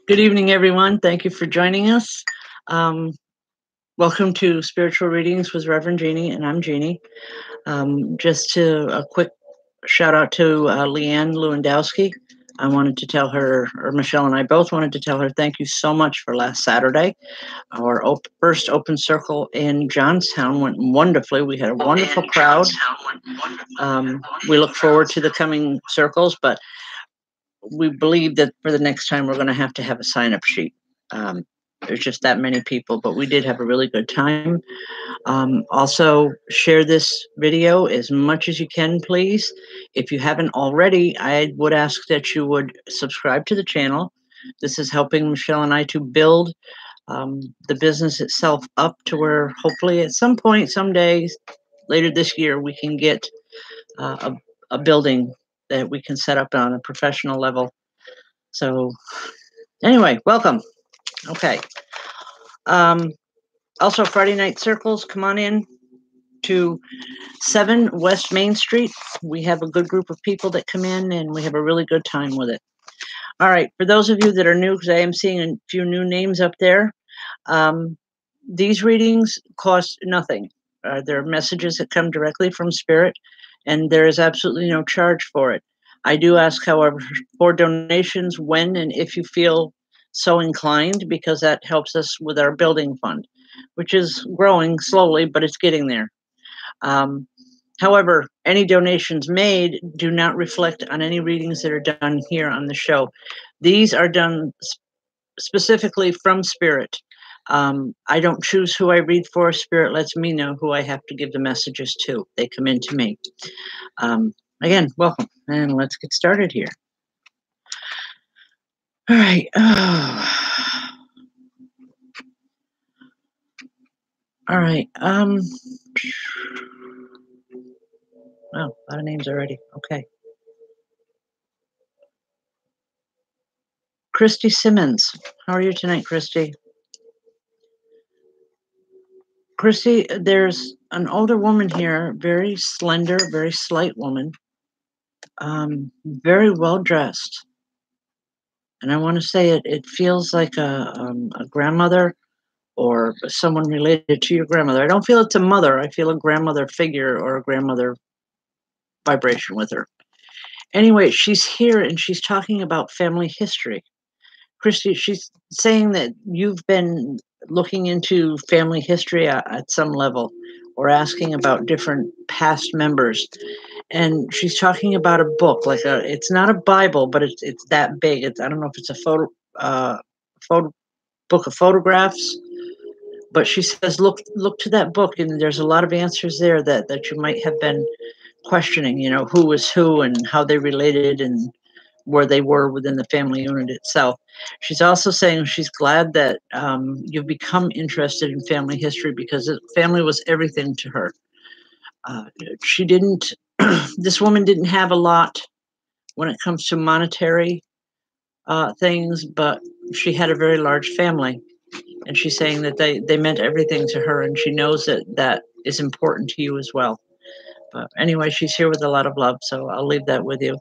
Good evening, everyone. Thank you for joining us. Welcome to Spiritual Readings with Rev Jeanne, and I'm Jeannie. Just a quick shout out to Leanne Lewandowski. I wanted to tell her, or Michelle and I both wanted to tell her, thank you so much for last Saturday. Our first open circle in Johnstown went wonderfully. We had a wonderful crowd. We look forward to the coming circles, but we believe that for the next time we're going to have a sign-up sheet. There's just that many people, but we did have a really good time. Also, share this video as much as you can, please. If you haven't already, I would ask that you would subscribe to the channel. This is helping Michelle and I to build the business itself up to where hopefully at some point, someday, later this year, we can get a building that we can set up on a professional level. So anyway, welcome. Okay. Also, Friday night circles, come on in to 7 West Main Street. We have a good group of people that come in, and we have a really good time with it. All right, for those of you that are new, because I am seeing a few new names up there, these readings cost nothing. There are messages that come directly from Spirit, and there is absolutely no charge for it. I do ask, however, for donations when and if you feel so inclined, because that helps us with our building fund, which is growing slowly, but it's getting there. However, any donations made do not reflect on any readings that are done here on the show. These are done specifically from Spirit. I don't choose who I read for. Spirit lets me know who I have to give the messages to. They come in to me. Again, welcome, and let's get started here. All right. All right. Wow, a lot of names already. Okay. Christie Simmons. How are you tonight, Christie? Christie, there's an older woman here, very slender, very slight woman, very well dressed. And I want to say it feels like a grandmother or someone related to your grandmother. I don't feel it's a mother. I feel a grandmother figure or a grandmother vibration with her. Anyway, she's here and she's talking about family history. Christie, she's saying that you've been looking into family history at some level or asking about different past members. And she's talking about a book, like it's not a Bible, but it's that big. I don't know if it's a photo book of photographs, but she says, look to that book, and there's a lot of answers there that you might have been questioning, you know, who was who and how they related and where they were within the family unit itself. She's also saying she's glad that you've become interested in family history because family was everything to her. She didn't, this woman didn't have a lot when it comes to monetary things, but she had a very large family. And she's saying that they meant everything to her, and she knows that is important to you as well. But anyway, she's here with a lot of love, so I'll leave that with you.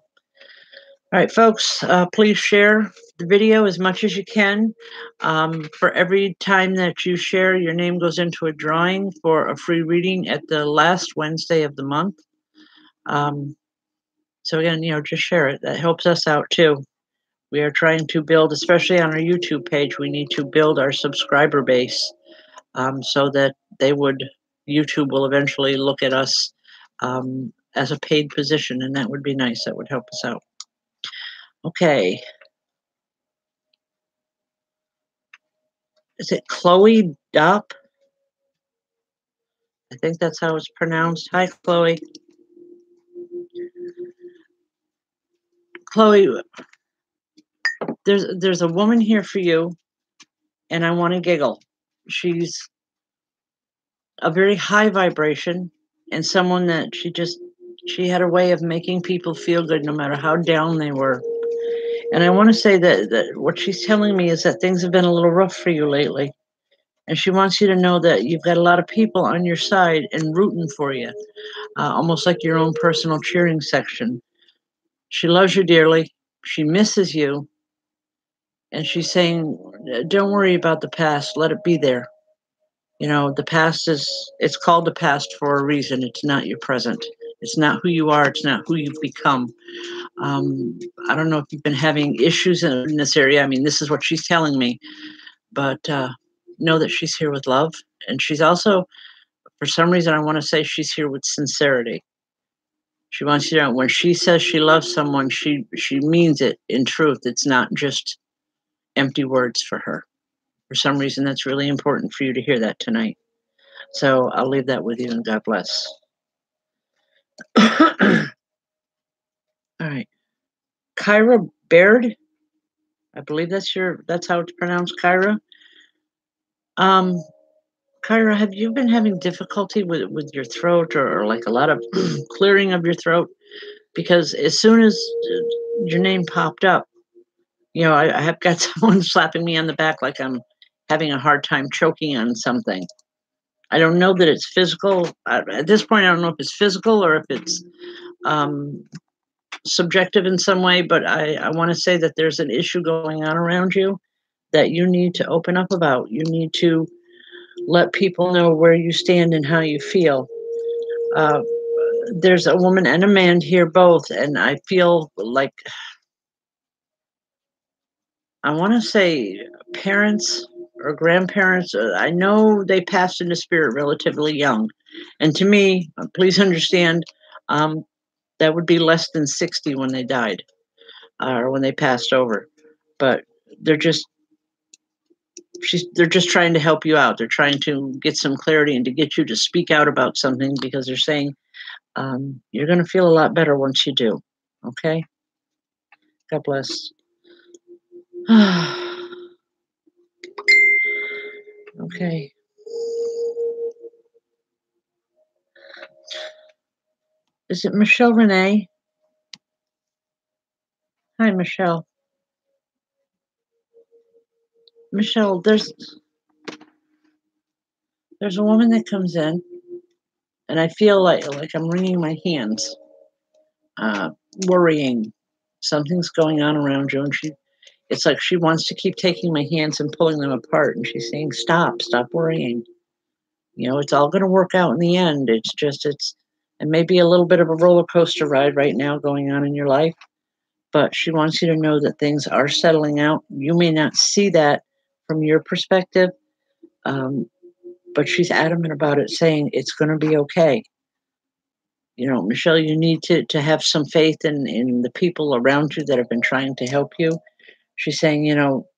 All right, folks, please share the video as much as you can. For every time that you share, your name goes into a drawing for a free reading at the last Wednesday of the month. So again, you know, just share it. That helps us out too. We are trying to build, especially on our YouTube page, we need to build our subscriber base so that YouTube will eventually look at us as a paid position, and that would be nice. That would help us out. Okay. Is it Chloe Dopp? I think that's how it's pronounced. Hi, Chloe. Chloe, there's a woman here for you, and I want to giggle. She's a very high vibration and someone that she had a way of making people feel good no matter how down they were. And I want to say that what she's telling me is that things have been a little rough for you lately. And she wants you to know that you've got a lot of people on your side and rooting for you. almost like your own personal cheering section. She loves you dearly. She misses you. And she's saying, don't worry about the past. Let it be there. You know, the past it's called the past for a reason. It's not your present. It's not who you are. It's not who you've become. I don't know if you've been having issues in this area. I mean, this is what she's telling me. But know that she's here with love. And she's also, for some reason, I want to say she's here with sincerity. She wants you to know when she says she loves someone, she means it in truth. It's not just empty words for her. For some reason, that's really important for you to hear that tonight. So I'll leave that with you, and God bless. All right. Kyra Baird. I believe that's how it's pronounced, Kyra. Kyra, have you been having difficulty with your throat or like a lot of clearing of your throat? Because as soon as your name popped up, you know, I have got someone slapping me on the back like I'm having a hard time choking on something. I don't know that it's physical. At this point, I don't know if it's physical or if it's subjective in some way, but I want to say that there's an issue going on around you that you need to open up about. You need to let people know where you stand and how you feel. There's a woman and a man here both, and I feel like I want to say parents or grandparents. I know they passed into spirit relatively young, and to me, please understand, that would be less than 60 when they died or when they passed over. But they're just they're just trying to help you out. They're trying to get some clarity and to get you to speak out about something because they're saying you're going to feel a lot better once you do. Okay. God bless. Okay. Is it Michelle Renee? Hi, Michelle. Michelle, there's a woman that comes in, and I feel like I'm wringing my hands, worrying. Something's going on around you, and it's like she wants to keep taking my hands and pulling them apart, and she's saying, "Stop worrying. You know, it's all going to work out in the end. It may be a little bit of a roller coaster ride right now going on in your life, but she wants you to know that things are settling out. You may not see that from your perspective, but she's adamant about it, saying it's going to be okay. You know, Michelle, you need to have some faith in the people around you that have been trying to help you. She's saying, you know,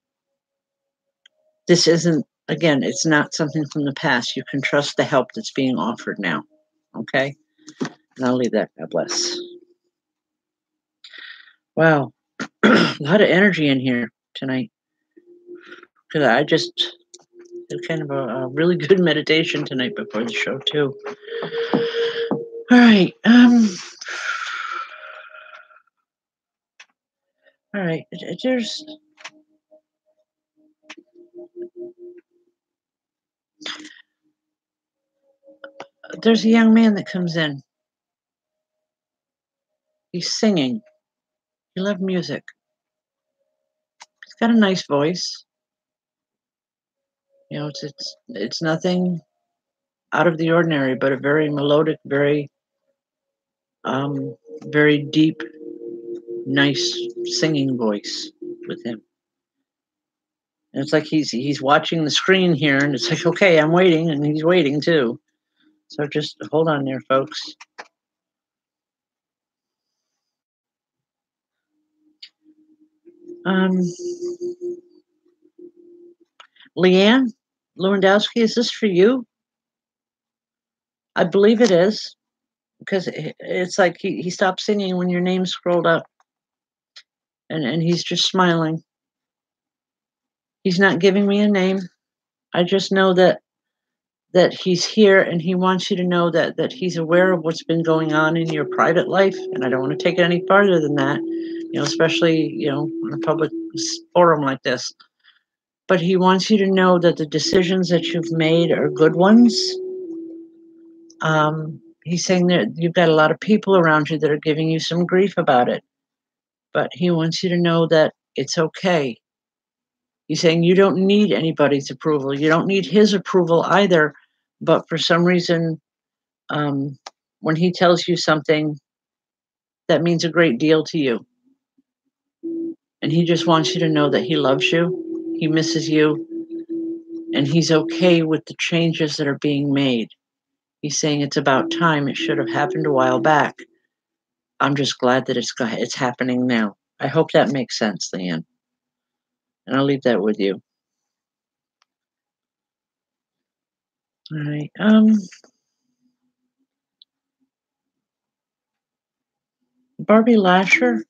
this isn't, again, it's not something from the past. You can trust the help that's being offered now. Okay? And I'll leave that. God bless. Wow. A lot of energy in here tonight. Because I just did kind of a really good meditation tonight before the show, too. All right. All right. There's a young man that comes in. He's singing. He loves music. He's got a nice voice. You know, it's nothing out of the ordinary, but a very melodic, very very deep, nice singing voice with him. And it's like he's watching the screen here, and it's like, okay, I'm waiting, and he's waiting too. So just hold on there, folks. Leanne Lewandowski, is this for you? I believe it is, because it's like he stopped singing when your name scrolled up, and he's just smiling. He's not giving me a name. I just know that he's here, and he wants you to know that he's aware of what's been going on in your private life. And I don't want to take it any farther than that, you know, especially, you know, in a public forum like this. But he wants you to know that the decisions that you've made are good ones. He's saying that you've got a lot of people around you that are giving you some grief about it, but he wants you to know that it's okay. He's saying you don't need anybody's approval. You don't need his approval either. But for some reason, when he tells you something, that means a great deal to you. And he just wants you to know that he loves you, he misses you, and he's okay with the changes that are being made. He's saying it's about time. It should have happened a while back. I'm just glad that it's happening now. I hope that makes sense, Leanne. And I'll leave that with you. All right. Barbie Lasher.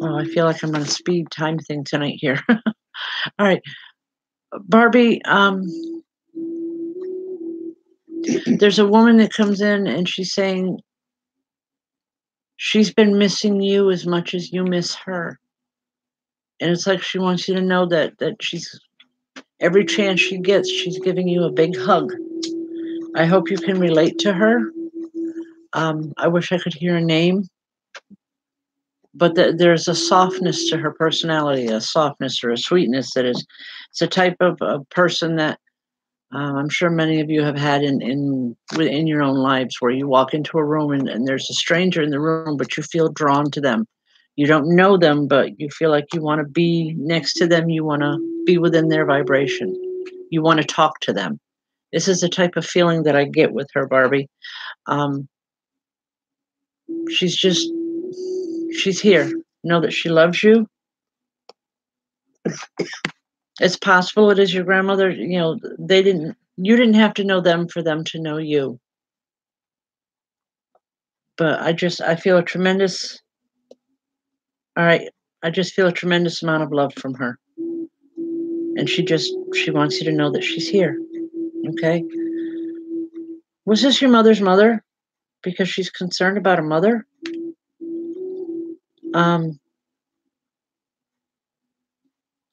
Oh, I feel like I'm on a speed time thing tonight here. All right. Barbie, there's a woman that comes in and she's saying she's been missing you as much as you miss her. And it's like she wants you to know that she's every chance she gets, she's giving you a big hug. I hope you can relate to her. I wish I could hear a name, but there's a softness to her personality, a softness or a sweetness that is. It's a type of person that I'm sure many of you have had in your own lives, where you walk into a room and there's a stranger in the room, but you feel drawn to them. You don't know them, but you feel like you want to be next to them. You want to be within their vibration. You want to talk to them. This is the type of feeling that I get with her, Barbie. She's here. Know that she loves you. It's possible it is your grandmother. You know, you didn't have to know them for them to know you. But I feel a tremendous, all right, I just feel a tremendous amount of love from her. And she wants you to know that she's here. Okay. Was this your mother's mother? Because she's concerned about a mother.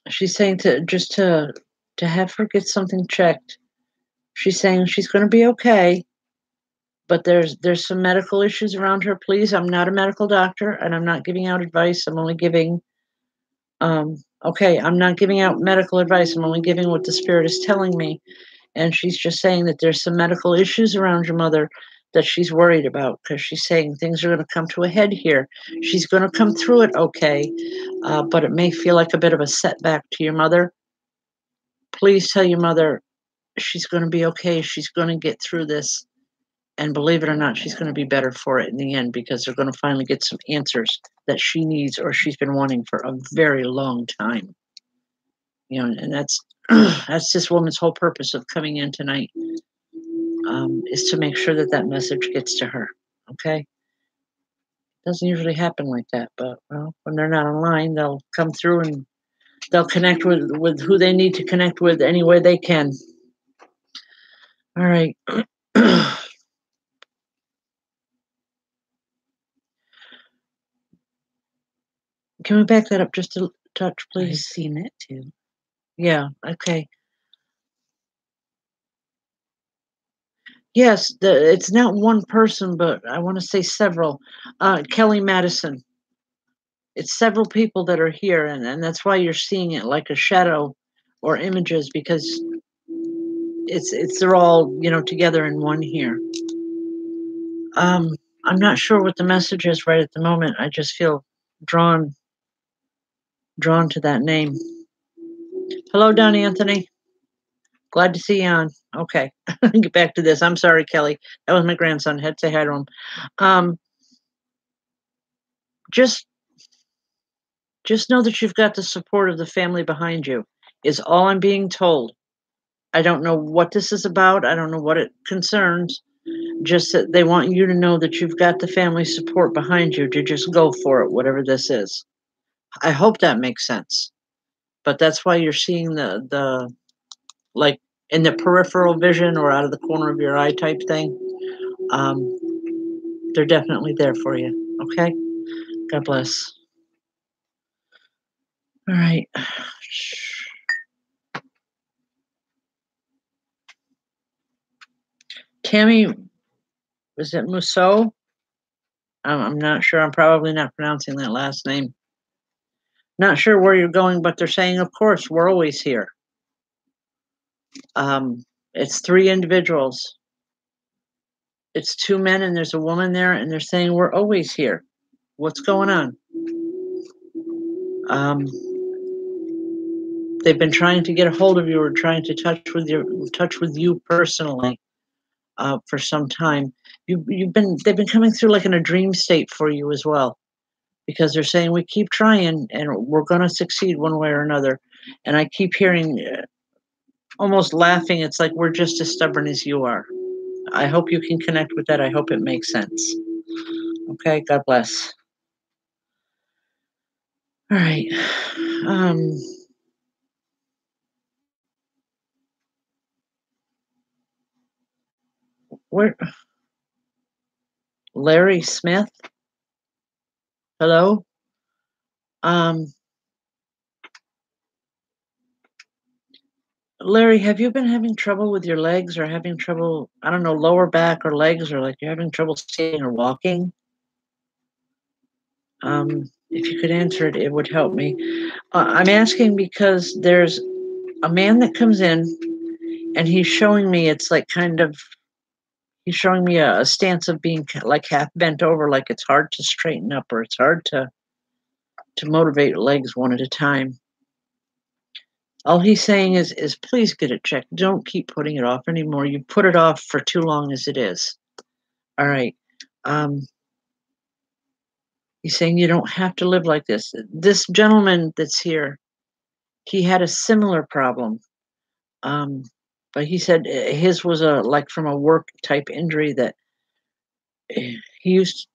She's saying to have her get something checked. She's saying she's going to be okay, but there's some medical issues around her. Please, I'm not a medical doctor, and I'm not giving out advice. I'm only giving. I'm not giving out medical advice. I'm only giving what the spirit is telling me. And she's just saying that there's some medical issues around your mother that she's worried about, because she's saying things are going to come to a head here. She's going to come through it okay, but it may feel like a bit of a setback to your mother. Please tell your mother she's going to be okay. She's going to get through this. And believe it or not, she's going to be better for it in the end, because they're going to finally get some answers that she needs or she's been wanting for a very long time. You know, and that's this woman's whole purpose of coming in tonight, is to make sure that message gets to her. Okay. Doesn't usually happen like that, but well, when they're not online, they'll come through and they'll connect with who they need to connect with any way they can. All right. Can we back that up just a touch, please? I've seen it too. Yeah. Okay. Yes, it's not one person, but I want to say several. Kelly Madison. It's several people that are here, and that's why you're seeing it like a shadow or images, because they're all, you know, together in one here. I'm not sure what the message is right at the moment. I just feel drawn to that name. Hello, Don Anthony. Glad to see you on. Okay, get back to this. I'm sorry, Kelly. That was my grandson. Had to say hi to him. Just know that you've got the support of the family behind you, is all I'm being told. I don't know what this is about. I don't know what it concerns. Just that they want you to know that you've got the family support behind you to just go for it, whatever this is. I hope that makes sense. But that's why you're seeing the like in the peripheral vision or out of the corner of your eye type thing. They're definitely there for you. Okay? God bless. All right. Tammy, was it Muso? I'm not sure. I'm probably not pronouncing that last name. Not sure where you're going, but they're saying, of course, we're always here. It's 3 individuals. It's 2 men and there's a woman there, and they're saying we're always here. What's going on? They've been trying to get a hold of you or trying to touch with you personally for some time. They've been coming through like in a dream state for you as well, because they're saying we keep trying and we're going to succeed one way or another. And I keep hearing almost laughing. It's like we're just as stubborn as you are. I hope you can connect with that. I hope it makes sense. Okay, God bless. All right. Where? Larry Smith? Hello? Larry, have you been having trouble with your legs or having trouble, I don't know, lower back or legs, or like you're having trouble sitting or walking? If you could answer it, it would help me. I'm asking because there's a man that comes in and he's showing me, it's like he's showing me a stance of being like half bent over, like it's hard to straighten up or it's hard to motivate legs one at a time. All he's saying is please get it checked. Don't keep putting it off anymore. You put it off for too long as it is. All right. He's saying you don't have to live like this. This gentleman that's here, he had a similar problem. But he said his was like from a work type injury that he used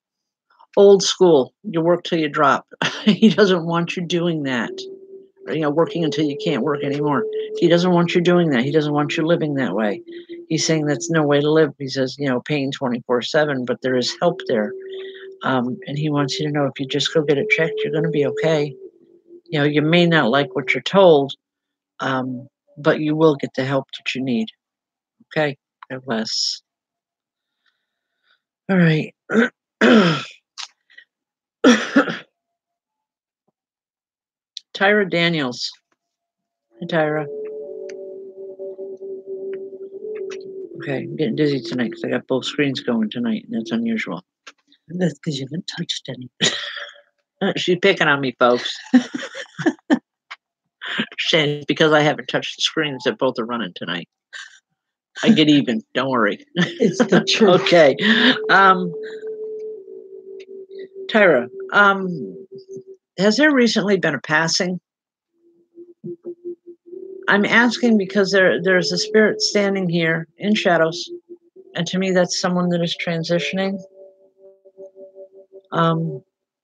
old school. You work till you drop. He doesn't want you doing that. Working until you can't work anymore. He doesn't want you doing that. He doesn't want you living that way. He's saying that's no way to live. He says, pain 24/7, but there is help there. And he wants you to know if you just go get it checked, you're going to be okay. You may not like what you're told, but you will get the help that you need. Okay? God bless. All right. Tyra Daniels. Hi, Tyra. Okay, I'm getting dizzy tonight because I got both screens going tonight, and that's unusual. That's because you haven't touched any. She's picking on me, folks. It's because I haven't touched the screens that both are running tonight. I get even. Don't worry. It's the truth. Okay. Tyra, has there recently been a passing? I'm asking because there's a spirit standing here in shadows, and to me that's someone that is transitioning.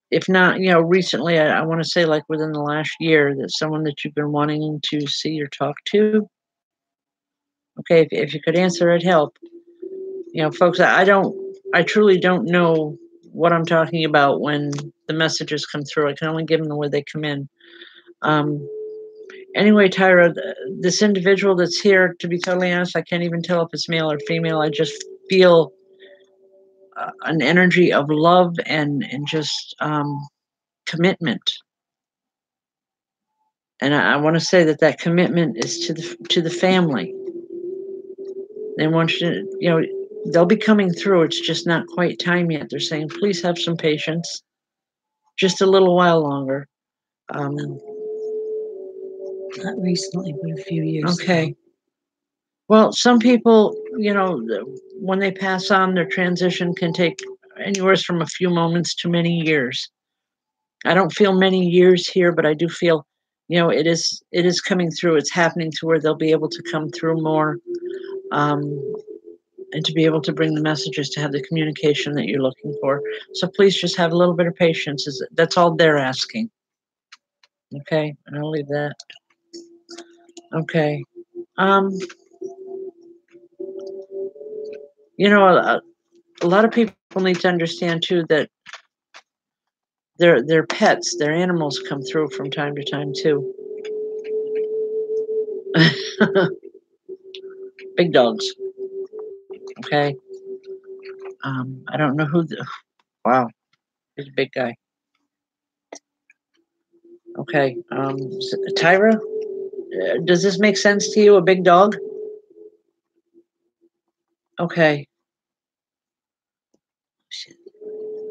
If not, recently, I want to say like within the last year, that someone that you've been wanting to see or talk to. Okay, if you could answer, it'd help. Folks, I truly don't know what I'm talking about when the messages come through. I can only give them the way they come in. Anyway, Tyra, this individual that's here, to be totally honest, I can't even tell if it's male or female. I just feel an energy of love and just commitment. And I want to say that commitment is to the family. They want you to, they'll be coming through. It's just not quite time yet. They're saying, please have some patience, just a little while longer. Not recently, but a few years Okay. ago. Well, some people, when they pass on, their transition can take anywhere from a few moments to many years. I don't feel many years here, but I do feel, it is coming through. It's happening to where they'll be able to come through more, and to be able to bring the messages, to have the communication that you're looking for. So please just have a little bit of patience. That's all they're asking. Okay, and I'll leave that. Okay. A lot of people need to understand too that their pets, their animals come through from time to time too. Big dogs. Okay. I don't know who. Wow, he's a big guy. Okay. Tyra, does this make sense to you? A big dog? Okay.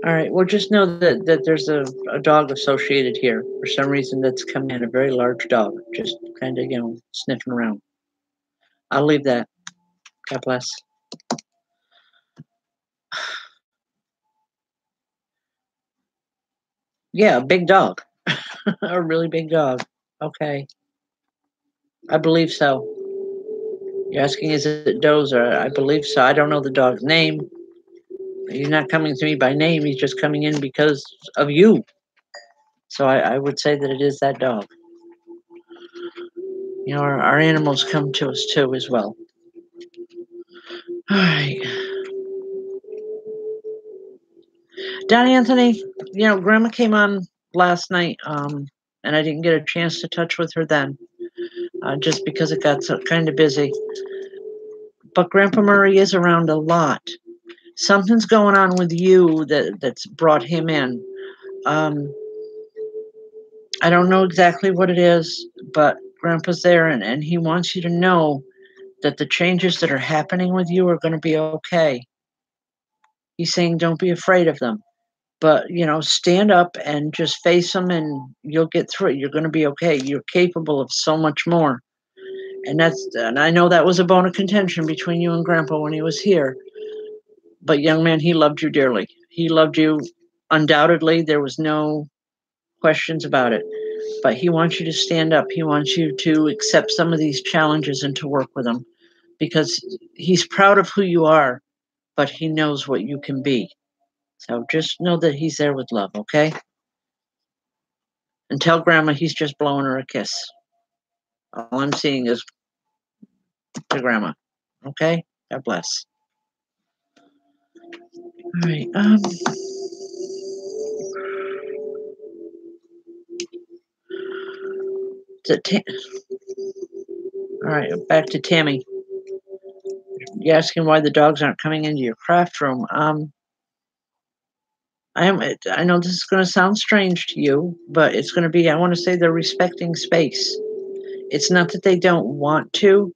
All right. Well, just know that there's a dog associated here. For some reason, that's coming in, a very large dog, just kind of, sniffing around. I'll leave that. God bless. Yeah, a big dog. A really big dog. Okay. I believe so. You're asking, is it Dozer? I believe so. I don't know the dog's name. He's not coming to me by name. He's just coming in because of you. So I would say that it is that dog. Our animals come to us too as well. All right. Don Anthony, Grandma came on last night, and I didn't get a chance to touch with her then, just because it got so kind of busy. But Grandpa Murray is around a lot. Something's going on with you that's brought him in. I don't know exactly what it is, but Grandpa's there, and he wants you to know that the changes that are happening with you are going to be okay. He's saying don't be afraid of them, but stand up and just face them, and you'll get through it. You're going to be okay. You're capable of so much more. And I know that was a bone of contention between you and Grandpa when he was here. But young man, he loved you dearly. He loved you undoubtedly. There was no questions about it. But he wants you to stand up. He wants you to accept some of these challenges and to work with them, because he's proud of who you are, but he knows what you can be. So just know that he's there with love, okay? And tell Grandma he's just blowing her a kiss. All I'm seeing is to Grandma, okay? God bless. All right. All right, back to Tammy. You're asking why the dogs aren't coming into your craft room. I know this is going to sound strange to you, but it's going to be, I want to say they're respecting space. It's not that they don't want to,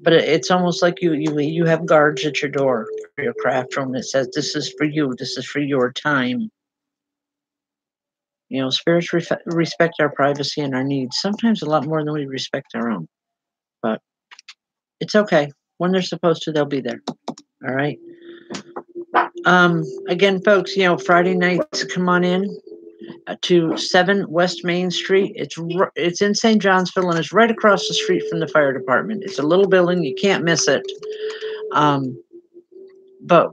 but it's almost like you have guards at your door for your craft room that says, this is for you, this is for your time. Spirits respect our privacy and our needs, sometimes a lot more than we respect our own. But it's okay. When they're supposed to, they'll be there. All right. Again, folks, Friday nights, come on in to 7 West Main Street. It's in St. Johnsville, and it's right across the street from the fire department. It's a little building. You can't miss it. But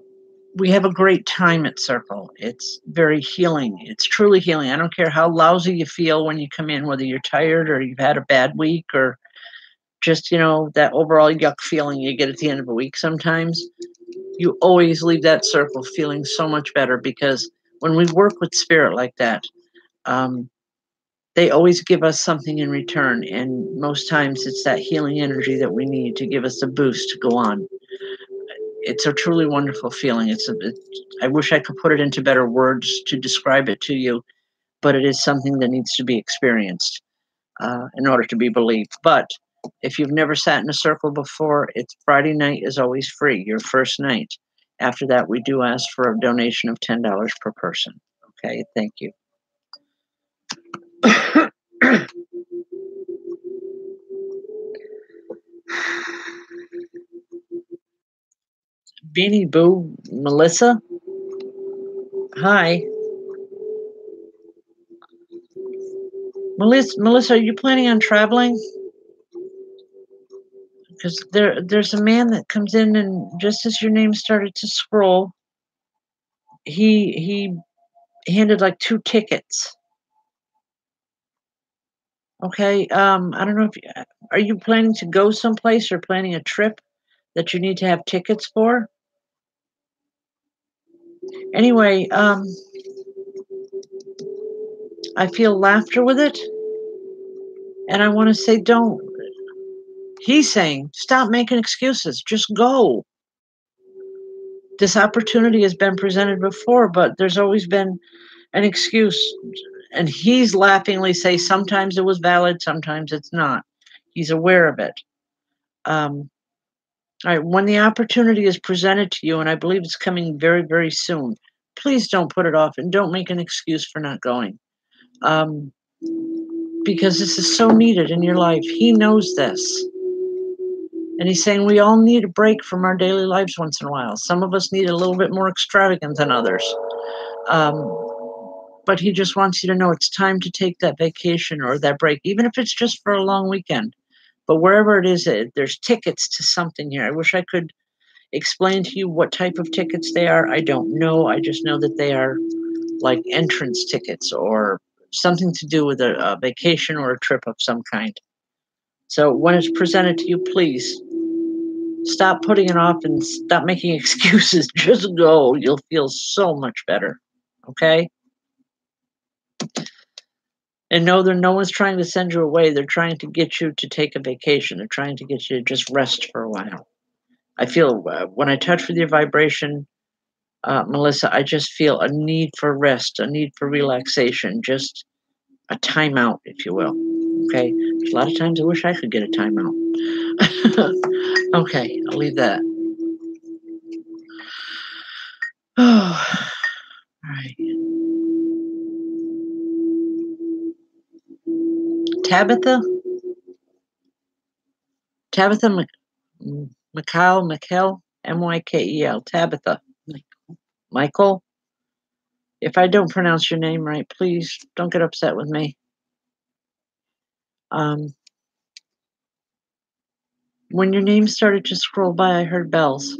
we have a great time at Circle. It's very healing. It's truly healing. I don't care how lousy you feel when you come in, whether you're tired or you've had a bad week or just, that overall yuck feeling you get at the end of a week sometimes. You always leave that circle feeling so much better, because when we work with spirit like that, they always give us something in return. And most times it's that healing energy that we need to give us a boost to go on. It's a truly wonderful feeling. I wish I could put it into better words to describe it to you, but it is something that needs to be experienced in order to be believed. But if you've never sat in a circle before, it's Friday night is always free, your first night. After that, we do ask for a donation of $10 per person. Okay, thank you. Beanie Boo, Melissa? Hi. Melissa, are you planning on traveling? Because there's a man that comes in, and just as your name started to scroll, he handed like 2 tickets. Okay, I don't know if are you planning to go someplace or planning a trip that you need to have tickets for? Anyway, I feel laughter with it, and I want to say don't. He's saying stop making excuses, just go. This opportunity has been presented before, but there's always been an excuse. And he's laughingly say sometimes it was valid, sometimes it's not. He's aware of it. All right, when the opportunity is presented to you, and I believe it's coming very, very soon, please don't put it off and don't make an excuse for not going. Because this is so needed in your life. He knows this. And he's saying we all need a break from our daily lives once in a while. Some of us need a little bit more extravagant than others. But he just wants you to know it's time to take that vacation or that break, even if it's just for a long weekend. But wherever it is, there's tickets to something here. I wish I could explain to you what type of tickets they are. I don't know. I just know that they are like entrance tickets or something to do with a vacation or a trip of some kind. So when it's presented to you, please stop putting it off and stop making excuses. Just go. You'll feel so much better. Okay? And no, no one's trying to send you away. They're trying to get you to take a vacation. They're trying to get you to just rest for a while. I feel when I touch with your vibration, Melissa, I just feel a need for rest, a need for relaxation, just a timeout, if you will. Okay? A lot of times I wish I could get a timeout. Okay, I'll leave that. Oh, all right. Tabitha? Tabitha Mykel, M-Y-K-E-L, Tabitha. Michael? If I don't pronounce your name right, please don't get upset with me. When your name started to scroll by, I heard bells.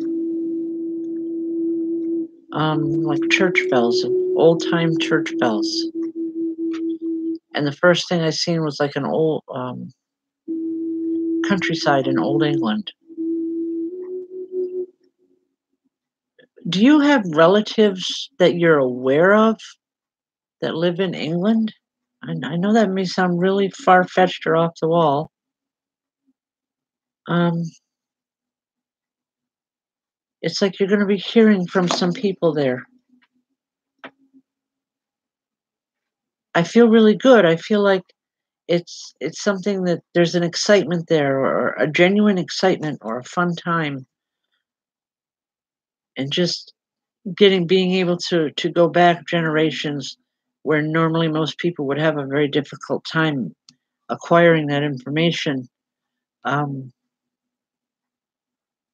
Like church bells, old-time church bells. And the first thing I seen was like an old countryside in Old England. Do you have relatives that you're aware of that live in England? I know that may sound really far-fetched or off the wall. It's like you're going to be hearing from some people there. I feel really good. I feel like it's something that there's an excitement there, or a genuine excitement, or a fun time, and just being able to go back generations where normally most people would have a very difficult time acquiring that information.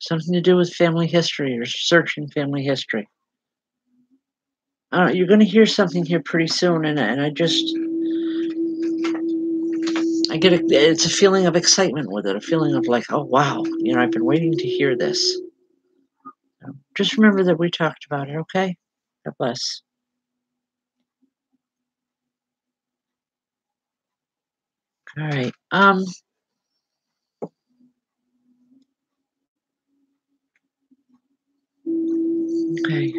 Something to do with family history or searching family history. You're going to hear something here pretty soon, and I get it's a feeling of excitement with it, a feeling of like, oh wow, I've been waiting to hear this. Just remember that we talked about it, okay? God bless. All right. Okay.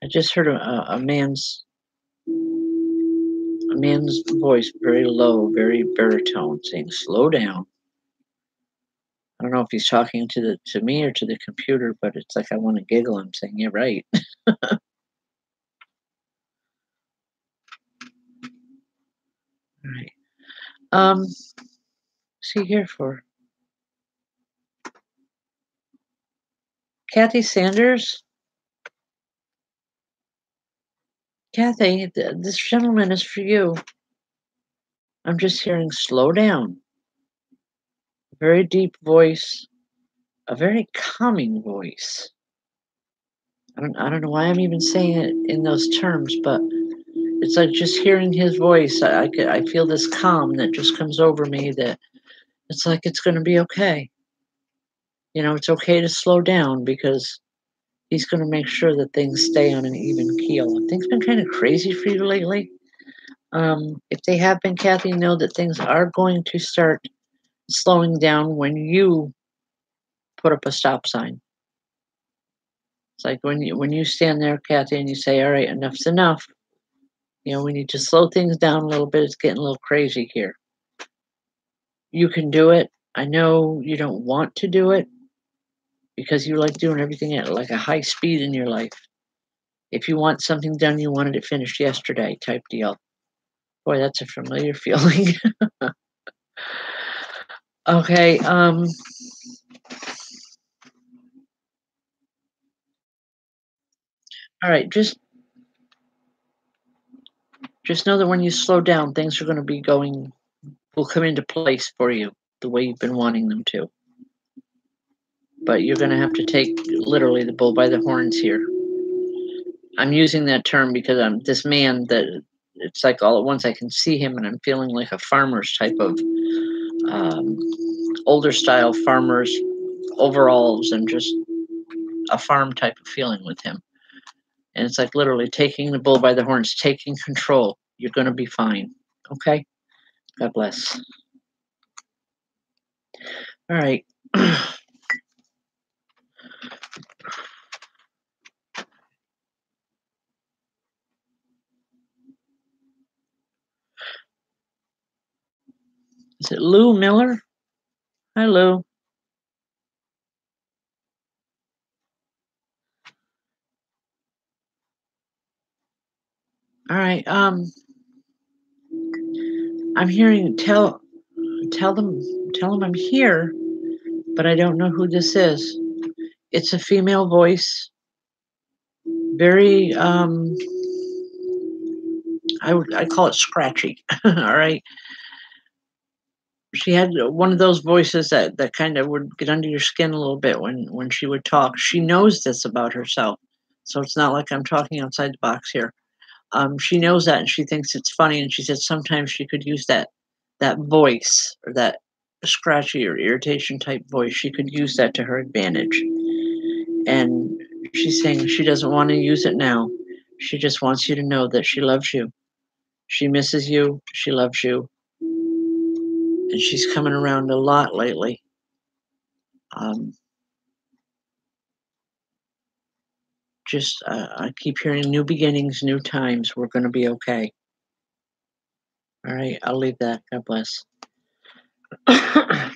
I just heard a man's voice, very low, very baritone, saying, "Slow down." I don't know if he's talking to me or to the computer, but it's like I want to giggle. I'm saying, "Yeah, right." All right. What's he here for? Kathy Sanders? Kathy, this gentleman is for you. I'm just hearing slow down. A very deep voice, a very calming voice. I don't know why I'm even saying it in those terms, but it's like just hearing his voice. I feel this calm that just comes over me, that it's like it's going to be okay. It's okay to slow down because he's going to make sure that things stay on an even keel. Have things been kind of crazy for you lately? If they have been, Kathy, know that things are going to start slowing down when you put up a stop sign. It's like when you stand there, Kathy, and you say, "All right, enough's enough. We need to slow things down a little bit. It's getting a little crazy here." You can do it. I know you don't want to do it because you like doing everything at like a high speed in your life. If you want something done, you wanted it finished yesterday type deal. Boy, that's a familiar feeling. Okay, all right, just know that when you slow down, things are going to be will come into place for you the way you've been wanting them to. But you're going to have to take literally the bull by the horns here. I'm using that term because I'm this man that it's like all at once I can see him and I'm feeling like a farmer's type of older style farmer's overalls and just a farm type of feeling with him. And it's like literally taking the bull by the horns, taking control. You're going to be fine. Okay? God bless. All right. Is it Lou Miller? Hi, Lou. All right. I'm hearing tell them I'm here, but I don't know who this is. It's a female voice. Very I call it scratchy. All right. She had one of those voices that kind of would get under your skin a little bit when she would talk. She knows this about herself. So it's not like I'm talking outside the box here. She knows that and she thinks it's funny. And she said sometimes she could use that voice or that scratchy or irritation type voice. She could use that to her advantage. And she's saying she doesn't want to use it now. She just wants you to know that she loves you. She misses you. She loves you. And she's coming around a lot lately. I keep hearing new beginnings, new times. We're going to be okay. All right, I'll leave that. God bless. Right.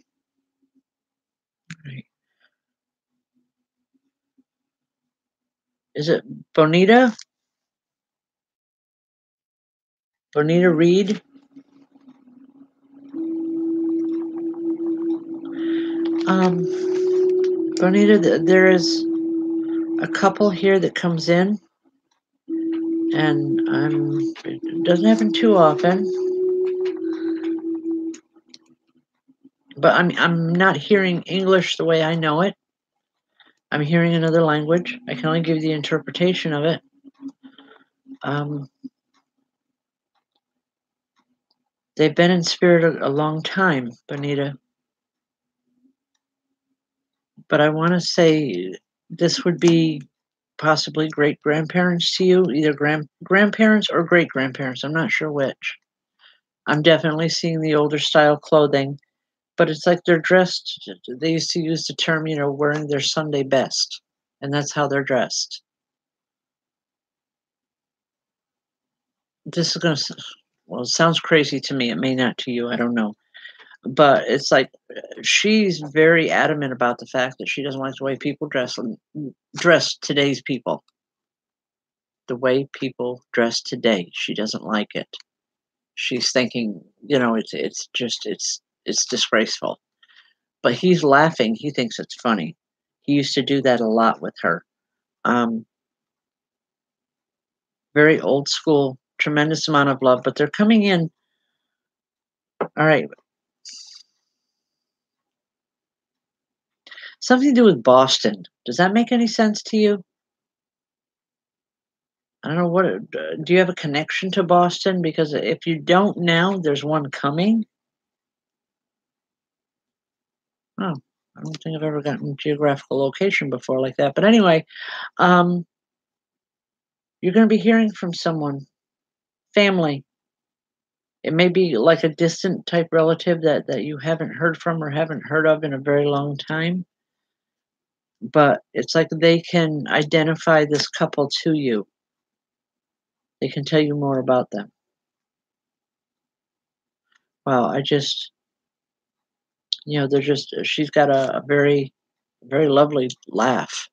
Is it Bonita? Bonita Reed? Bonita, there is a couple here that comes in, and it doesn't happen too often. But I'm not hearing English the way I know it. I'm hearing another language. I can only give the interpretation of it. They've been in spirit a long time, Bonita. But I want to say this would be possibly great grandparents to you, either grandparents or great grandparents. I'm not sure which. I'm definitely seeing the older style clothing, but it's like they're dressed. They used to use the term, wearing their Sunday best, and that's how they're dressed. This is going to, well, it sounds crazy to me. It may not to you. I don't know. But it's like she's very adamant about the fact that she doesn't like the way people dress today's people. The way people dress today, she doesn't like it. She's thinking, it's disgraceful. But he's laughing. He thinks it's funny. He used to do that a lot with her. Very old school, tremendous amount of love. But they're coming in. All right. Something to do with Boston. Does that make any sense to you? I don't know do you have a connection to Boston? Because if you don't now, there's one coming. Oh, I don't think I've ever gotten geographical location before like that. But anyway, you're going to be hearing from someone, family. It may be like a distant type relative that you haven't heard from or haven't heard of in a very long time. But it's like they can identify this couple to you. They can tell you more about them. Wow, You know, she's got a very, very lovely laugh.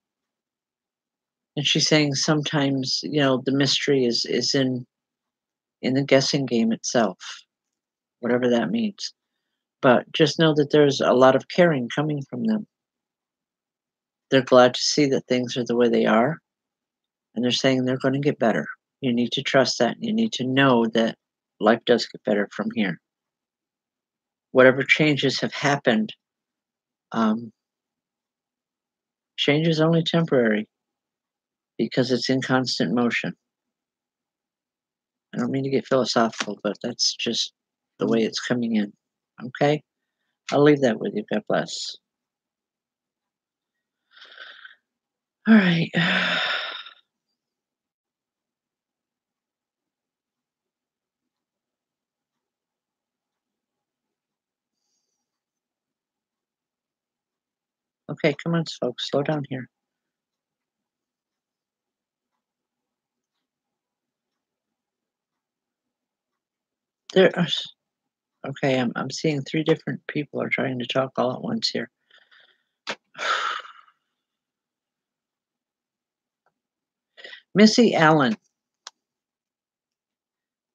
And she's saying sometimes, you know, the mystery is in the guessing game itself, whatever that means. But just know that there's a lot of caring coming from them. They're glad to see that things are the way they are, and they're saying they're going to get better. You need to trust that. You need to know that life does get better from here. Whatever changes have happened, um, change is only temporary because it's in constant motion. I don't mean to get philosophical, but that's just the way it's coming in. Okay? I'll leave that with you. God bless. All right. Okay, come on, folks. Slow down here. There are. Okay, I'm seeing 3 different people are trying to talk all at once here. Missy Allen.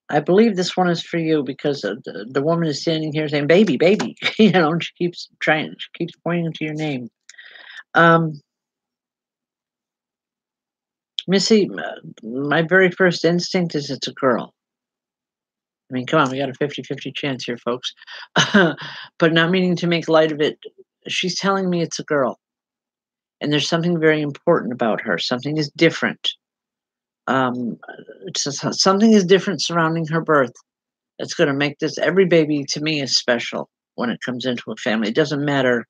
I believe this one is for you because the woman is standing here saying, "Baby, baby," you know, and she keeps pointing to your name. Missy, my very first instinct is it's a girl. I mean, come on, we got a 50-50 chance here, folks. But not meaning to make light of it, she's telling me it's a girl. And there's something very important about her. Something is different. Something is different surrounding her birth. It's going to make this, every baby to me is special when it comes into a family. It doesn't matter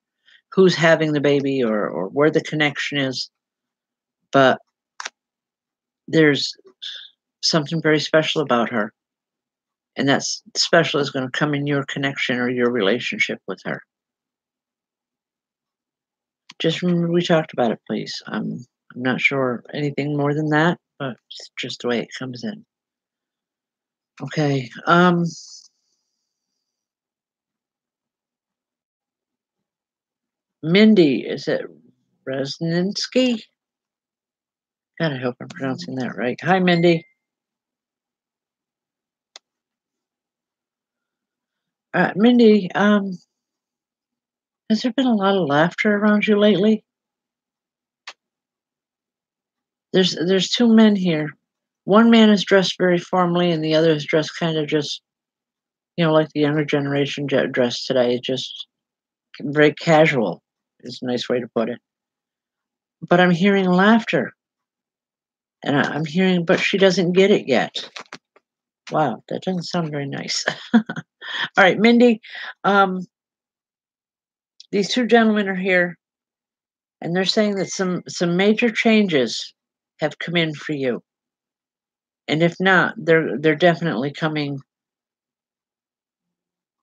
who's having the baby or where the connection is, but there's something very special about her. And that's special is going to come in your connection or your relationship with her. Just remember we talked about it, please. I'm not sure anything more than that, but it's just the way it comes in. Okay. Mindy, is it Resninsky? God, I hope I'm pronouncing that right. Hi, Mindy. Mindy, has there been a lot of laughter around you lately? There's 2 men here. One man is dressed very formally, and the other is dressed kind of just, you know, like the younger generation dressed today. Just very casual is a nice way to put it. But I'm hearing laughter. And I'm hearing, but she doesn't get it yet. Wow, that doesn't sound very nice. All right, Mindy, these 2 gentlemen are here, and they're saying that some major changes have come in for you. And if not, they're definitely coming.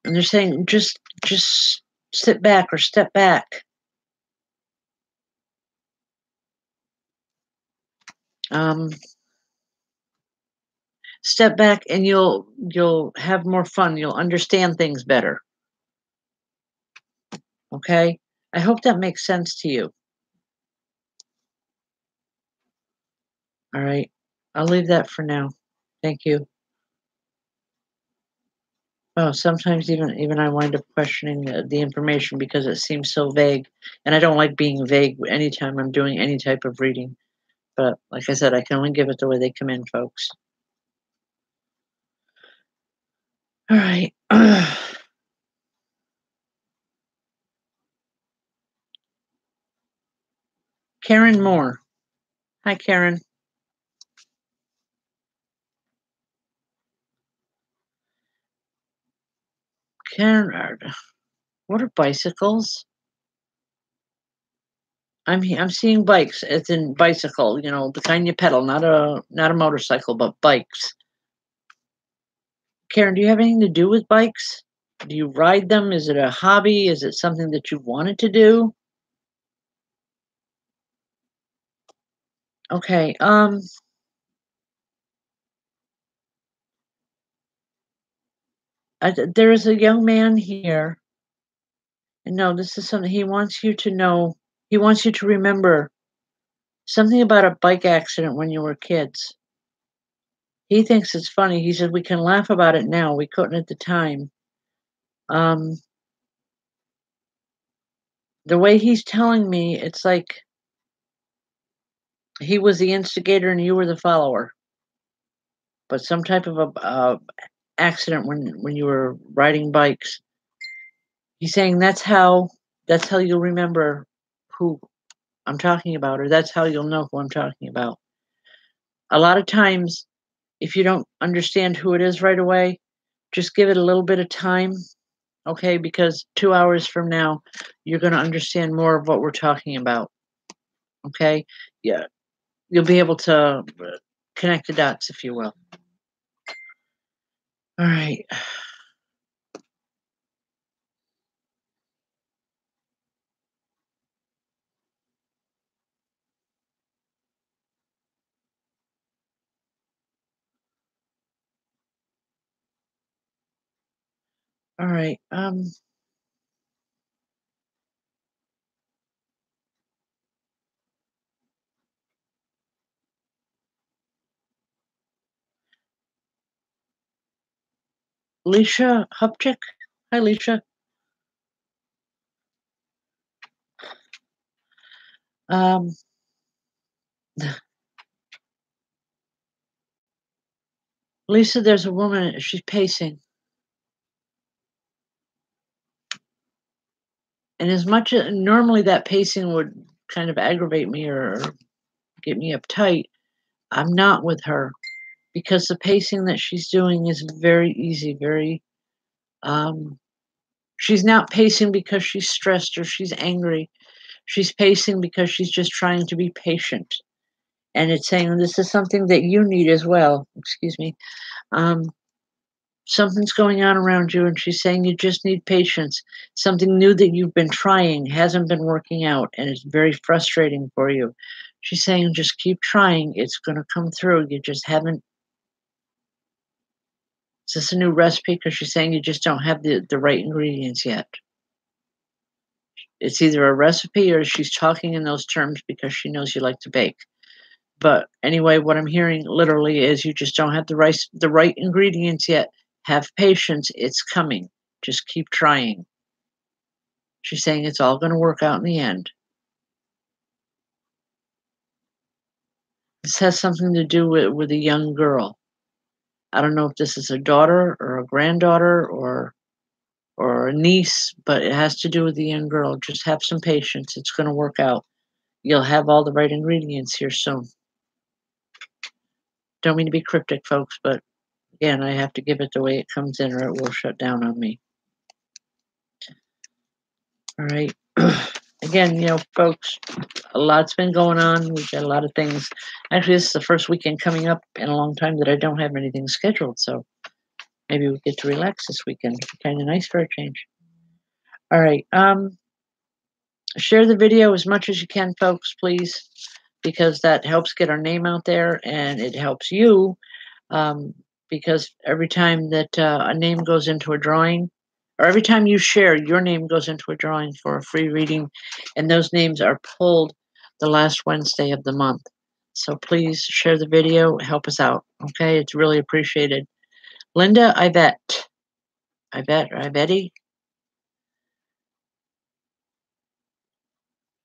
And they're saying just sit back or step back. Step back and you'll have more fun. You'll understand things better. Okay? I hope that makes sense to you. All right. I'll leave that for now. Thank you. Oh, sometimes even I wind up questioning the information because it seems so vague, and I don't like being vague anytime I'm doing any type of reading. But like I said, I can only give it the way they come in, folks. All right. Karen Moore. Hi, Karen. Karen, what are bicycles? I'm seeing bikes. It's in bicycle, you know, the kind you pedal, not a motorcycle, but bikes. Karen, do you have anything to do with bikes? Do you ride them? Is it a hobby? Is it something that you wanted to do? Okay. There is a young man here, And no, this is something he wants you to know. He wants you to remember something about a bike accident when you were kids. He thinks it's funny. He said, we can laugh about it now. We couldn't at the time. The way he's telling me, it's like he was the instigator and you were the follower. But some type of a accident when you were riding bikes. He's saying that's how you'll remember who I'm talking about, or that's how you'll know who I'm talking about. A lot of times, if you don't understand who it is right away, just give it a little bit of time, okay? Because 2 hours from now, you're going to understand more of what we're talking about, okay? Yeah, you'll be able to connect the dots, if you will. All right. All right. Lisha Hupchick. Hi, Lisha. Lisa, there's a woman, she's pacing. And as much as normally that pacing would kind of aggravate me or get me uptight, I'm not with her because the pacing that she's doing is very easy, very, she's not pacing because she's stressed or she's angry. She's pacing because she's just trying to be patient. And it's saying this is something that you need as well. Excuse me. Something's going on around you, and she's saying you just need patience. Something new that you've been trying hasn't been working out, and it's very frustrating for you. She's saying just keep trying. It's going to come through. You just haven't. Is this a new recipe? Because she's saying you just don't have the right ingredients yet. It's either a recipe or she's talking in those terms because she knows you like to bake. But anyway, what I'm hearing literally is you just don't have the right ingredients yet. Have patience. It's coming. Just keep trying. She's saying it's all going to work out in the end. This has something to do with a young girl. I don't know if this is a daughter or a granddaughter or a niece, but it has to do with the young girl. Just have some patience. It's going to work out. You'll have all the right ingredients here soon. Don't mean to be cryptic, folks, but again, I have to give it the way it comes in or it will shut down on me. All right. Again, folks, a lot's been going on. We've got a lot of things. Actually, this is the first weekend coming up in a long time that I don't have anything scheduled. So maybe we get to relax this weekend. It'd be kind of nice for a change. All right. Share the video as much as you can, folks, please, because that helps get our name out there and it helps you. Because every time that a name goes into a drawing, or every time you share, your name goes into a drawing for a free reading, and those names are pulled the last Wednesday of the month. So please share the video, help us out, okay? It's really appreciated. Linda, Ibetti.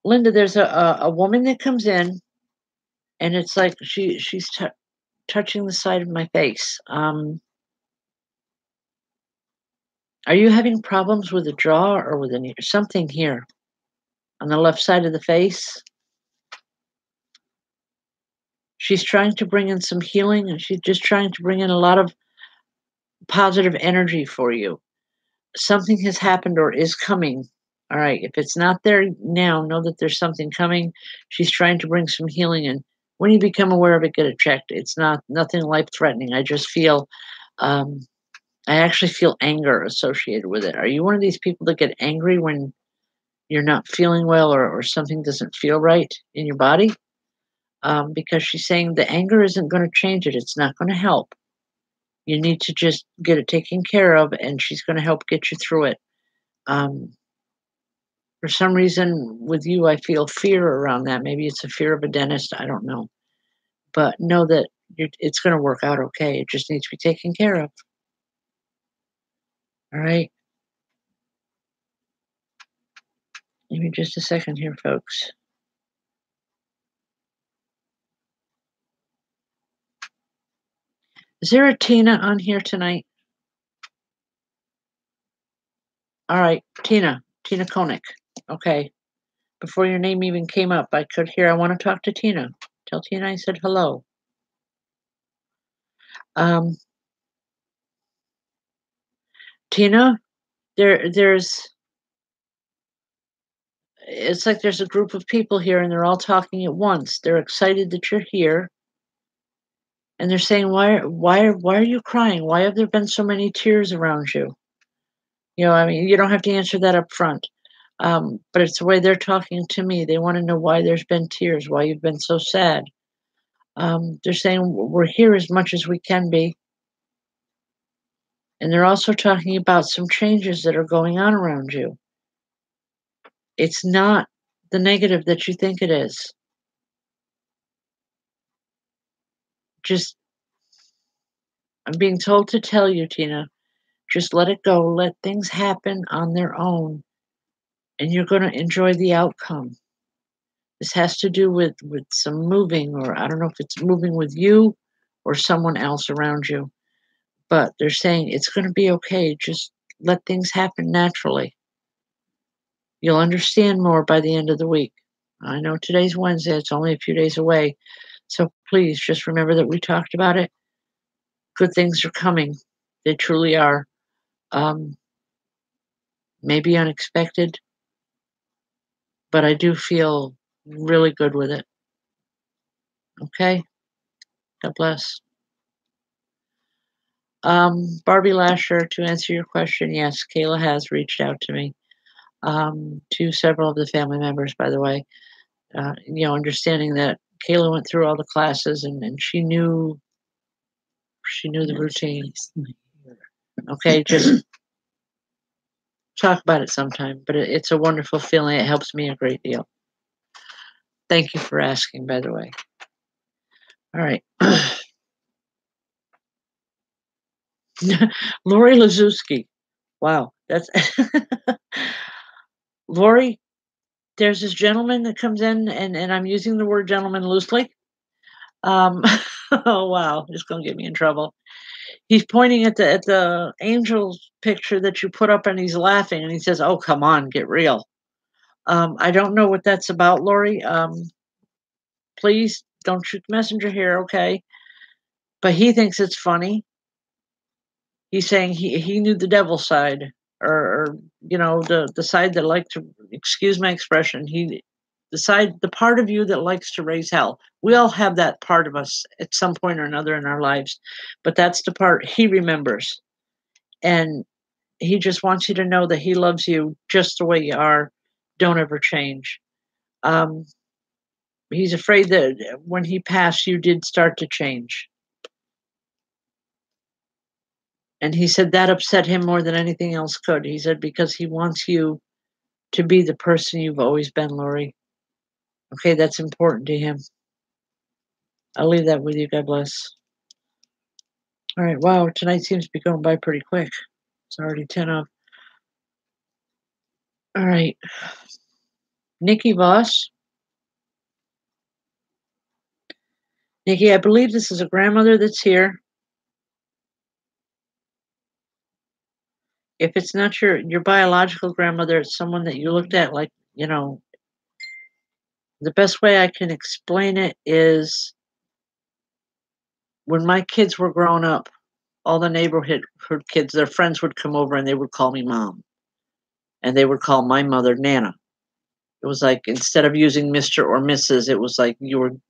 Linda, there's a woman that comes in, and it's like she's touching the side of my face. Are you having problems with the jaw or with something here on the left side of the face? She's trying to bring in some healing, and she's just trying to bring in a lot of positive energy for you. Something has happened or is coming. All right, if it's not there now, know that there's something coming. She's trying to bring some healing in. When you become aware of it, get it checked. It's nothing life-threatening. I just feel, I actually feel anger associated with it. Are you one of these people that get angry when you're not feeling well or something doesn't feel right in your body? Because she's saying the anger isn't going to change it. It's not going to help. You need to just get it taken care of, and she's going to help get you through it. For some reason, with you, I feel fear around that. Maybe it's a fear of a dentist. I don't know. But know that it's going to work out okay. It just needs to be taken care of. All right. Give me just a second here, folks. Is there a Tina on here tonight? All right, Tina Koenig. Okay. Before your name even came up, I could hear, I want to talk to Tina. Tell Tina I said hello. Tina, it's like there's a group of people here and they're all talking at once. They're excited that you're here. And they're saying, why are you crying? Why have there been so many tears around you? You know, I mean, you don't have to answer that up front. But it's the way they're talking to me. They want to know why there's been tears, why you've been so sad. They're saying we're here as much as we can be. And they're also talking about some changes that are going on around you. It's not the negative that you think it is. I'm being told to tell you, Tina, just let it go. Let things happen on their own. And you're going to enjoy the outcome. This has to do with some moving, or I don't know if it's moving with you or someone else around you. But they're saying it's going to be okay. Just let things happen naturally. You'll understand more by the end of the week. I know today's Wednesday. It's only a few days away. So please just remember that we talked about it. Good things are coming. They truly are. Maybe unexpected, but I do feel really good with it. Okay? God bless. Barbie Lasher, to answer your question, yes, Kayla has reached out to me. To several of the family members, by the way. Understanding that Kayla went through all the classes and she knew the routine. Okay, just talk about it sometime. But it's a wonderful feeling. It helps me a great deal. Thank you for asking, by the way. All right. Lori Lazusky. Wow, that's Lori. There's this gentleman that comes in, and I'm using the word gentleman loosely. Oh wow, it's gonna get me in trouble. He's pointing at the angel's picture that you put up, and he's laughing, and he says, "Oh, come on, get real." I don't know what that's about, Lori. Please don't shoot the messenger here, okay? But he thinks it's funny. He's saying he knew the devil side, or the side that liked to, excuse my expression, the part of you that likes to raise hell. We all have that part of us at some point or another in our lives, but that's the part he remembers. And he just wants you to know that he loves you just the way you are. Don't ever change. He's afraid that when he passed, you did start to change. And he said that upset him more than anything else could. He said, because he wants you to be the person you've always been, Lori. Okay, that's important to him. I'll leave that with you. God bless. All right, wow, tonight seems to be going by pretty quick. It's already 10 of. All right. Nikki Voss. Nikki, I believe this is a grandmother that's here. If it's not your biological grandmother, it's someone that you looked at like, the best way I can explain it is when my kids were growing up, all the neighborhood kids, their friends would come over and they would call me mom. And they would call my mother Nana. It was like, instead of using Mr. or Mrs., it was like you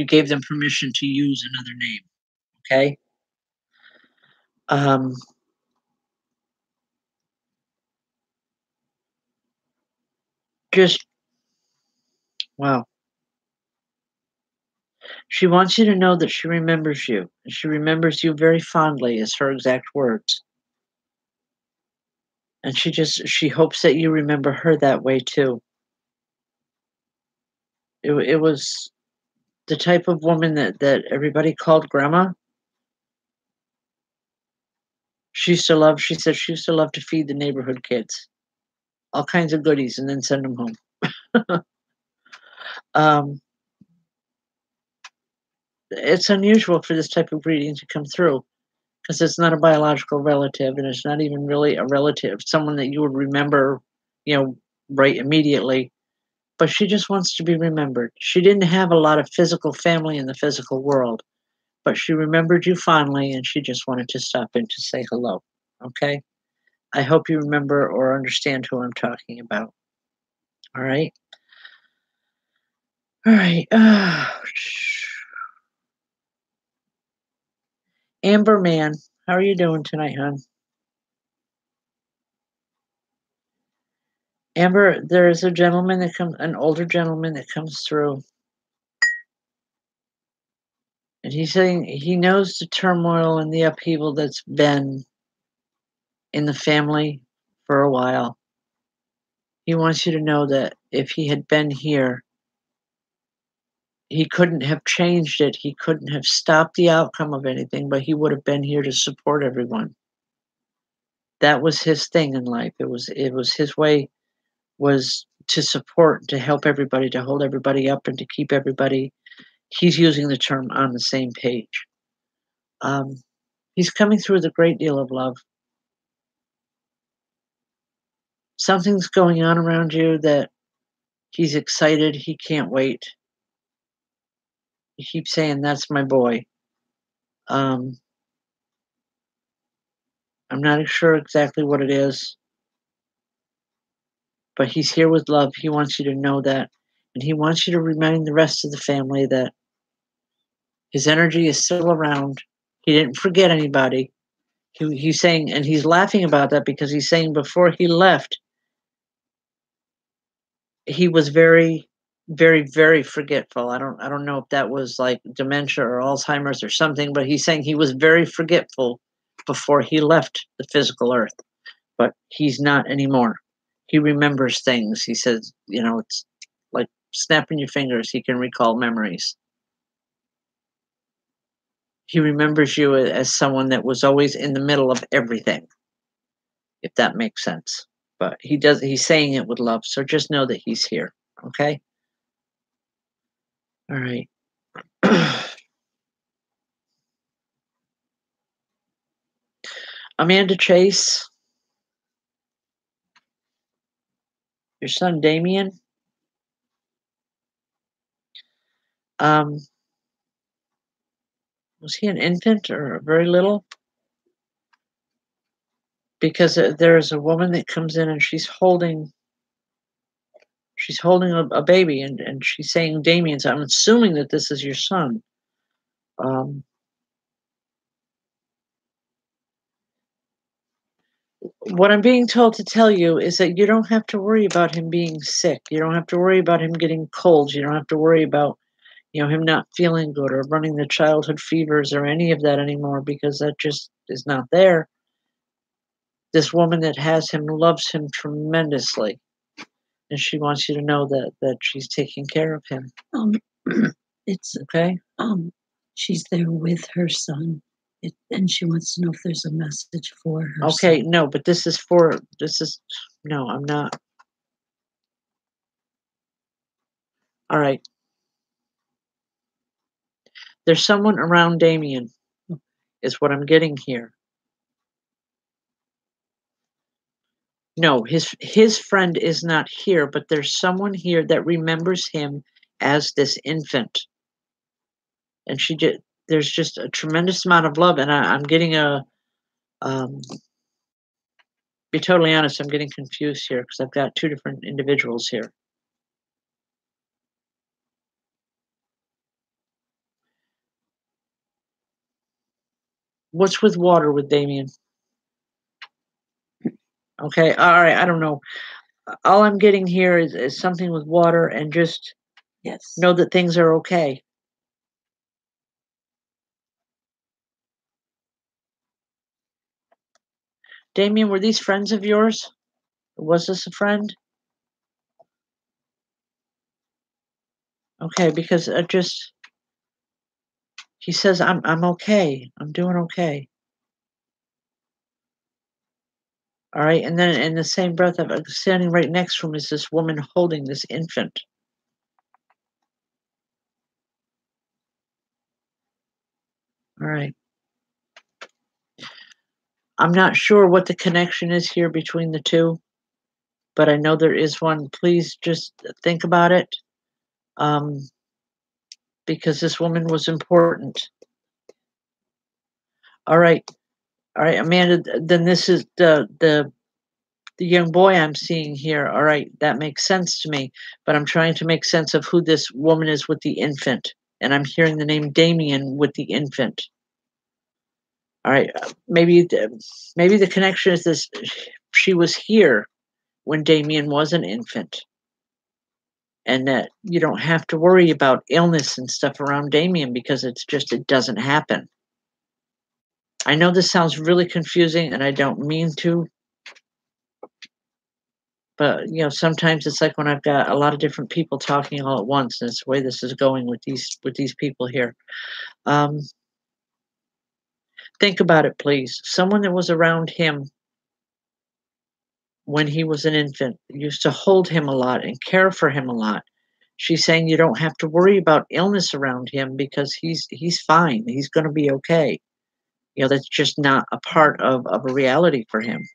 gave them permission to use another name. Okay? Just, wow. She wants you to know that she remembers you. She remembers you very fondly, is her exact words. And she hopes that you remember her that way too. It was the type of woman that everybody called grandma. She said she used to love to feed the neighborhood kids all kinds of goodies and then send them home. It's unusual for this type of reading to come through because it's not a biological relative and it's not even really a relative, someone that you would remember, right immediately. But she just wants to be remembered. She didn't have a lot of physical family in the physical world, but she remembered you fondly and she just wanted to stop in to say hello. Okay? I hope you remember or understand who I'm talking about. All right? All right. Amber Man, how are you doing tonight, hon? Amber, there is a gentleman that comes, an older gentleman that comes through. And he's saying he knows the turmoil and the upheaval that's been in the family for a while. He wants you to know that if he had been here, he couldn't have changed it. He couldn't have stopped the outcome of anything, but he would have been here to support everyone. That was his thing in life. It was his way was to support, to help everybody, to hold everybody up and to keep everybody, he's using the term, on the same page. He's coming through with a great deal of love. Something's going on around you that he's excited. He can't wait. He keeps saying, "That's my boy." I'm not sure exactly what it is, but he's here with love. He wants you to know that. And he wants you to remind the rest of the family that his energy is still around. He didn't forget anybody. He's saying, and he's laughing about that because he's saying before he left, he was very, very, very forgetful. I don't know if that was like dementia or Alzheimer's or something, but he's saying he was very forgetful before he left the physical earth. But he's not anymore. He remembers things. He says, it's like snapping your fingers. He can recall memories. He remembers you as someone that was always in the middle of everything, if that makes sense. But he's saying it with love. So just know that he's here. Okay? All right. Amanda Chase, your son Damien. Was he an infant or very little? Because there's a woman that comes in and she's holding a baby and she's saying Damien. So I'm assuming that this is your son. What I'm being told to tell you is that you don't have to worry about him being sick. You don't have to worry about him getting colds. You don't have to worry about him not feeling good or running the childhood fevers or any of that anymore because that just is not there. This woman that has him loves him tremendously, and she wants you to know that she's taking care of him. It's okay. She's there with her son, and she wants to know if there's a message for her. Okay, son. No, but no, I'm not. All right. There's someone around Damien, is what I'm getting here. No, his friend is not here, but there's someone here that remembers him as this infant. And there's just a tremendous amount of love, and I'm getting be totally honest, I'm getting confused here because I've got two different individuals here. What's with water with Damien? Okay, all right, I don't know. All I'm getting here is something with water, and just know that things are okay. Damien, were these friends of yours? Was this a friend? Okay, because he says, I'm okay. I'm doing okay. All right, and then in the same breath, I'm standing right next to him is this woman holding this infant. All right. I'm not sure what the connection is here between the two, but I know there is one. Please just think about it, because this woman was important. All right, Amanda. Then this is the young boy I'm seeing here. All right, that makes sense to me. But I'm trying to make sense of who this woman is with the infant, and I'm hearing the name Damien with the infant. All right, maybe the connection is this: she was here when Damien was an infant, and that you don't have to worry about illness and stuff around Damien because it doesn't happen. I know this sounds really confusing, and I don't mean to, but sometimes it's like when I've got a lot of different people talking all at once, and it's the way this is going with these people here. Think about it, please. Someone that was around him when he was an infant used to hold him a lot and care for him a lot. She's saying you don't have to worry about illness around him because he's fine. He's going to be okay. That's just not a part of a reality for him.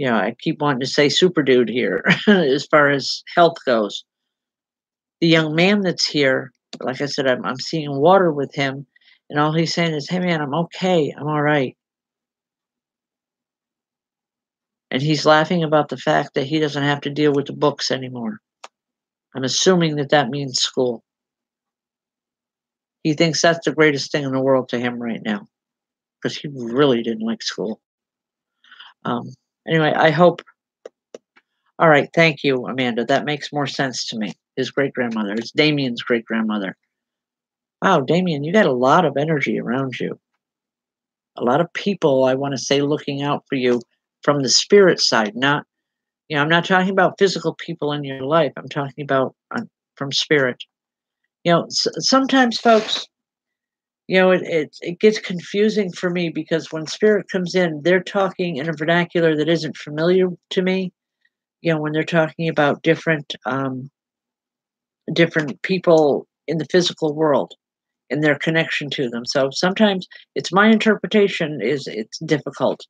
I keep wanting to say super dude here as far as health goes. The young man that's here, like I said, I'm seeing water with him, and all he's saying is, hey man, I'm okay. I'm all right. And he's laughing about the fact that he doesn't have to deal with the books anymore. I'm assuming that means school. He thinks that's the greatest thing in the world to him right now because he really didn't like school. Anyway, I hope. All right, thank you, Amanda. That makes more sense to me. His great-grandmother. It's Damien's great-grandmother. Wow, Damien, you got a lot of energy around you. A lot of people, I want to say, looking out for you from the spirit side. Not, I'm not talking about physical people in your life. I'm talking about from spirit. Sometimes, folks, it gets confusing for me because when spirit comes in, they're talking in a vernacular that isn't familiar to me. When they're talking about different people in the physical world and their connection to them. So sometimes it's my interpretation it's difficult.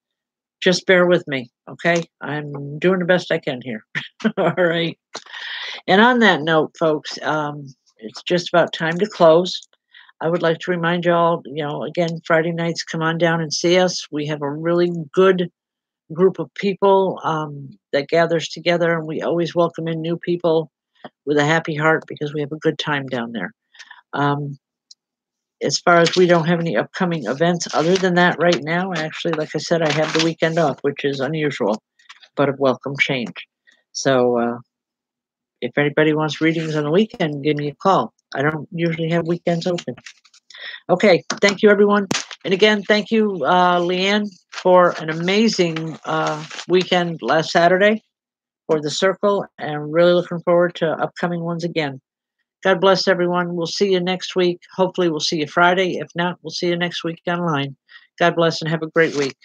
Just bear with me, okay? I'm doing the best I can here. All right. And on that note, folks, it's just about time to close. I would like to remind y'all, again, Friday nights, come on down and see us. We have a really good group of people that gathers together, and we always welcome in new people with a happy heart because we have a good time down there. As far as we don't have any upcoming events other than that right now, actually, like I said, I have the weekend off, which is unusual, but a welcome change. So if anybody wants readings on the weekend, give me a call. I don't usually have weekends open. Okay, thank you, everyone. And again, thank you, Leanne, for an amazing weekend last Saturday for the circle, and really looking forward to upcoming ones again. God bless everyone. We'll see you next week. Hopefully we'll see you Friday. If not, we'll see you next week online. God bless and have a great week.